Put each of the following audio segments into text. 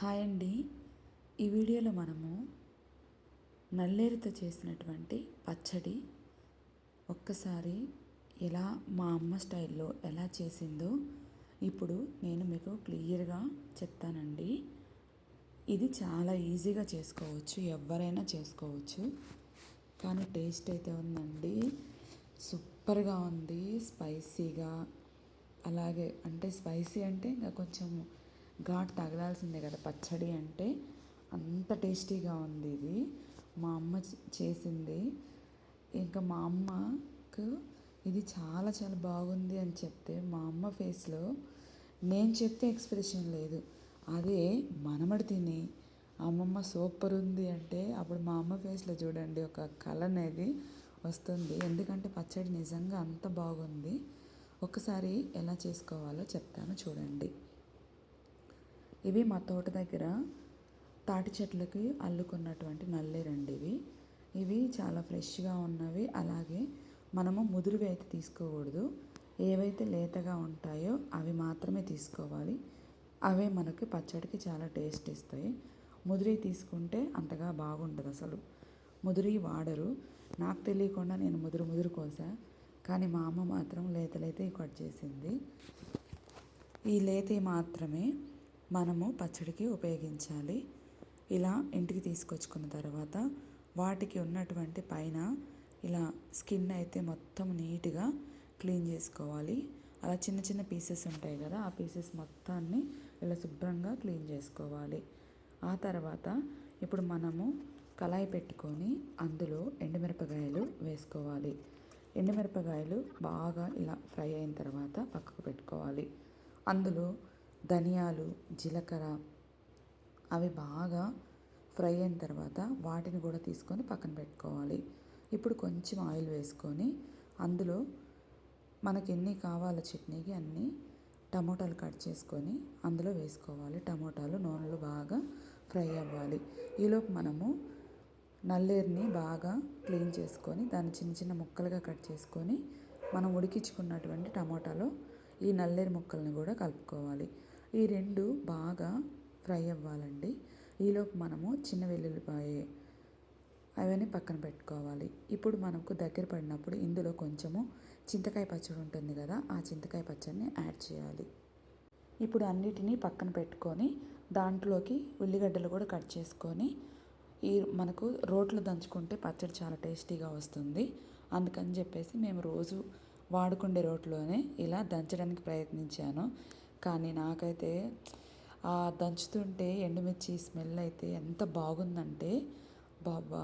Hi అండి. ఈ వీడియోలో మనము నల్లేరుతో చేసినటువంటి పచ్చడి ఒక్కసారి ఎలా మా అమ్మ స్టైల్లో ఎలా చేసిందో ఇప్పుడు నేను మీకు క్లియర్గా చెప్తానండి. ఇది చాలా ఈజీగా చేసుకోవచ్చు, ఎవరైనా చేసుకోవచ్చు. కానీ టేస్ట్ అయితే ఉందండి, సూపర్గా ఉంది. స్పైసీగా, అలాగే స్పైసీ అంటే ఇంకా కొంచెం ఘాట్ తగలాల్సిందే కదా పచ్చడి అంటే. అంత టేస్టీగా ఉంది ఇది. మా అమ్మ చేసింది. ఇంకా మా అమ్మకు ఇది చాలా చాలా బాగుంది అని చెప్తే మా అమ్మ ఫేస్లో నేను చెప్తే ఎక్స్ప్రెషన్ లేదు. అదే మనమడి తిని అమ్మమ్మ సూపర్ ఉంది అంటే అప్పుడు మా అమ్మ ఫేస్లో చూడండి ఒక కళ అనేది వస్తుంది. ఎందుకంటే పచ్చడి నిజంగా అంత బాగుంది. ఒకసారి ఎలా చేసుకోవాలో చెప్తాను చూడండి. ఇవి మా తోట దగ్గర తాటి చెట్లకి అల్లుకున్నటువంటి నల్లేరండి. ఇవి చాలా ఫ్రెష్గా ఉన్నవి. అలాగే మనము ముదురువి అయితే తీసుకోకూడదు. ఏవైతే లేతగా ఉంటాయో అవి మాత్రమే తీసుకోవాలి. అవే మనకి పచ్చడికి చాలా టేస్ట్ ఇస్తాయి. ముదిరి తీసుకుంటే అంతగా బాగుండదు. అసలు ముదిరి వాడరు. నాకు తెలియకుండా నేను ముదురు కోసా. కానీ మా అమ్మ మాత్రం లేతలైతే కట్ చేసింది. ఈ లేత మాత్రమే మనము పచ్చడికి ఉపయోగించాలి. ఇలా ఇంటికి తీసుకొచ్చుకున్న తర్వాత వాటికి ఉన్నటువంటి పైన ఇలా స్కిన్ అయితే మొత్తం నీట్గా క్లీన్ చేసుకోవాలి. అలా చిన్న చిన్న పీసెస్ ఉంటాయి కదా, ఆ పీసెస్ మొత్తాన్ని ఇలా శుభ్రంగా క్లీన్ చేసుకోవాలి. ఆ తర్వాత ఇప్పుడు మనము కళాయి పెట్టుకొని అందులో ఎండుమిరపకాయలు వేసుకోవాలి. ఎండుమిరపకాయలు బాగా ఇలా ఫ్రై అయిన తర్వాత పక్కకు పెట్టుకోవాలి. అందులో ధనియాలు, జీలకర్ర అవి బాగా ఫ్రై అయిన తర్వాత వాటిని కూడా తీసుకొని పక్కన పెట్టుకోవాలి. ఇప్పుడు కొంచెం ఆయిల్ వేసుకొని అందులో మనకి ఎన్ని కావాలో చట్నీకి అన్ని టమోటాలు కట్ చేసుకొని అందులో వేసుకోవాలి. టమోటాలు నూనెలో బాగా ఫ్రై అవ్వాలి. ఈలోపు మనము నల్లేరుని బాగా క్లీన్ చేసుకొని దాన్ని చిన్న చిన్న ముక్కలుగా కట్ చేసుకొని మనం ఉడికించుకున్నటువంటి టమోటాలో ఈ నల్లేరు ముక్కల్ని కూడా కలుపుకోవాలి. ఈ రెండు బాగా ఫ్రై అవ్వాలండి. ఈలోపు మనము చిన్న వెల్లుల్లిపాయ అవన్నీ పక్కన పెట్టుకోవాలి. ఇప్పుడు మనకు దగ్గర పడినప్పుడు ఇందులో కొంచెము చింతకాయ పచ్చడి ఉంటుంది కదా, ఆ చింతకాయ పచ్చడిని యాడ్ చేయాలి. ఇప్పుడు అన్నిటినీ పక్కన పెట్టుకొని దాంట్లోకి ఉల్లిగడ్డలు కూడా కట్ చేసుకొని మనకు రోట్లో దంచుకుంటే పచ్చడి చాలా టేస్టీగా వస్తుంది. అందుకని చెప్పేసి మేము రోజు వాడుకుండే రోట్లోనే ఇలా దంచడానికి ప్రయత్నించాను. కానీ నాకైతే ఆ దంచుతుంటే ఎండుమిర్చి స్మెల్ అయితే ఎంత బాగుందంటే బాబా,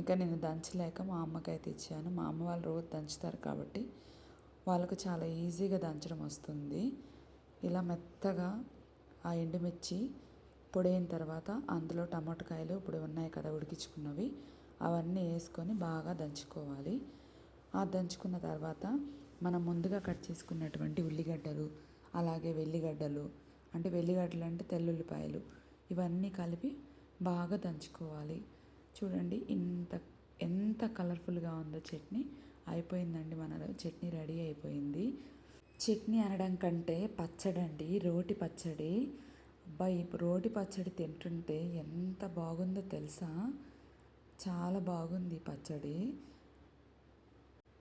ఇంకా నేను దంచలేక మా అమ్మకైతే ఇచ్చాను. మా అమ్మ వాళ్ళు రోజు దంచుతారు కాబట్టి వాళ్ళకు చాలా ఈజీగా దంచడం వస్తుంది. ఇలా మెత్తగా ఆ ఎండుమిర్చి పొడైన తర్వాత అందులో టమాటకాయలు ఇప్పుడు ఉన్నాయి కదా ఉడికించుకున్నవి, అవన్నీ వేసుకొని బాగా దంచుకోవాలి. ఆ దంచుకున్న తర్వాత మనం ముందుగా కట్ చేసుకున్నటువంటి ఉల్లిగడ్డలు, అలాగే వెల్లిగడ్డలు అంటే తెల్లుల్లిపాయలు, ఇవన్నీ కలిపి బాగా దంచుకోవాలి. చూడండి ఎంత కలర్ఫుల్గా ఉందో చట్నీ. అయిపోయిందండి, మన చట్నీ రెడీ అయిపోయింది. చట్నీ అనడం కంటే పచ్చడి అండి, రోటి పచ్చడి. అబ్బాయి రోటి పచ్చడి తింటుంటే ఎంత బాగుందో తెలుసా. చాలా బాగుంది పచ్చడి.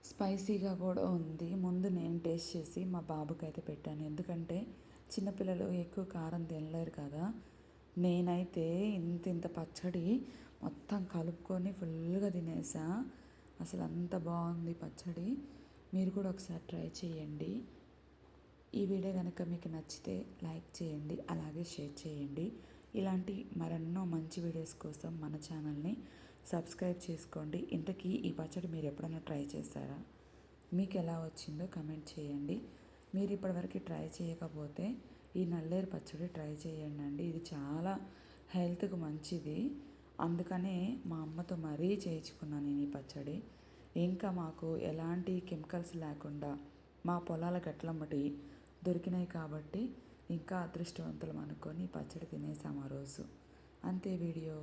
స్పైసీగా కూడా ఉంది. ముందు నేను టేస్ట్ చేసి మా బాబుకి అయితే పెట్టాను. ఎందుకంటే చిన్నపిల్లలు ఎక్కువ కారం తినలేరు కదా. నేనైతే ఇంత పచ్చడి మొత్తం కలుపుకొని ఫుల్గా తినేసా. అసలు అంత బాగుంది పచ్చడి. మీరు కూడా ఒకసారి ట్రై చేయండి. ఈ వీడియో కనుక మీకు నచ్చితే లైక్ చేయండి, అలాగే షేర్ చేయండి. ఇలాంటి మరెన్నో మంచి వీడియోస్ కోసం మన ఛానల్ని సబ్స్క్రైబ్ చేసుకోండి. ఇంతకీ ఈ పచ్చడి మీరు ఎప్పుడైనా ట్రై చేశారా? మీకు ఎలా వచ్చిందో కమెంట్ చేయండి. మీరు ఇప్పటివరకు ట్రై చేయకపోతే ఈ నల్లేరు పచ్చడి ట్రై చేయండి అండి. ఇది చాలా హెల్త్కి మంచిది. అందుకనే మా అమ్మతో మరీ చేయించుకున్నాను నేను ఈ పచ్చడి. ఇంకా మాకు ఎలాంటి కెమికల్స్ లేకుండా మా పొలాల గట్లమ్మటి దొరికినాయి కాబట్టి ఇంకా అదృష్టవంతులం అనుకొని పచ్చడి తినేసాం ఆ రోజు. అంతే వీడియో.